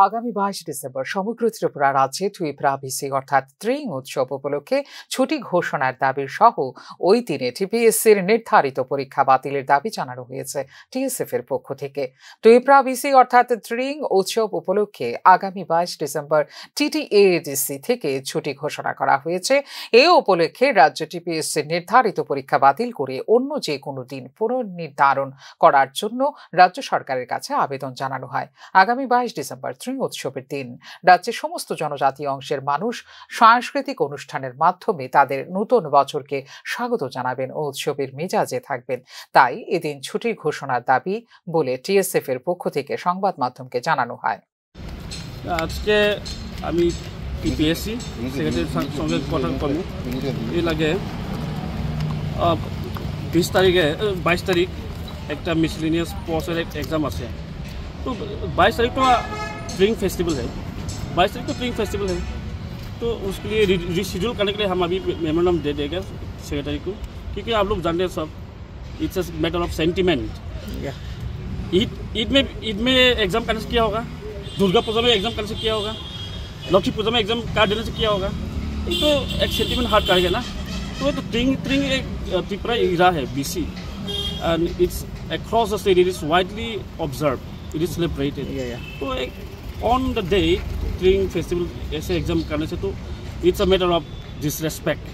আগামী 22 ডিসেম্বর সমগ্র ত্রিপুরা রাজ্যে টুইপ্রা বিসি অর্থাৎ ত্রিং উৎসব উপলক্ষে ছুটি ঘোষণার দাবির সহ ওই দিনে টিপিএসসির নির্ধারিত পরীক্ষা বাতিলের দাবি জানানো হয়েছে টিএসএফ এর পক্ষ থেকে। টুইপ্রা বিসি অর্থাৎ ত্রিং উৎসব উপলক্ষে আগামী 22 ডিসেম্বর টিটিএডিসি থেকে ছুটি ঘোষণা করা হয়েছে। এই উপলক্ষে রাজ্য টিপিএসসির নির্ধারিত পরীক্ষা বাতিল করে অন্য যে কোনো দিন পুনর্নির্ধারণ করার জন্য রাজ্য সরকারের কাছে আবেদন জানানো হয়। আগামী 22 ডিসেম্বর উৎসবের দিন রাজ্যের সমস্ত জনজাতি অংশের মানুষ সাংস্কৃতিক অনুষ্ঠানের মাধ্যমে তাদের নতুন বছরকে স্বাগত জানাবেন ও উৎসবের মেজাজে থাকবেন। তাই এদিন ছুটির ঘোষণার দাবি বলে টিএসএফ এর পক্ষ থেকে সংবাদ মাধ্যমকে জানানো হয়। আজকে আমি টিপিএসসি সেক্রেটারির সঙ্গে কথা করব। এর আগে 22 তারিখ একটা मिसलेनियस पोस्टर एग्जाम আছে। तो 22 तारीख तो ट्रिंग फेस्टिवल है, 22 तारीख तो ट्रिंग फेस्टिवल है, तो उसके लिए रिशेड्यूल करने के लिए हम अभी मेमोरेंडम दे देंगे सेक्रेटरी को, क्योंकि आप लोग जानते हैं सब it's a matter of sentiment. Eid में एग्ज़ाम करने से क्या होगा, दुर्गा पूजा में एग्ज़ाम करने से क्या होगा, लक्ष्मी पूजा में एग्ज़ाम कार्ड देने से क्या होगा, तो एक सेंटिमेंट हार्ट करेगा ना। तो ट्रिंग एक त्रिपुरा इरा है BC, and it's across the state, it is widely observed, it is celebrated. तो एक on the day ट्रिंग फेस्टिवल ऐसे एग्जाम करने से तो it's a matter of disrespect.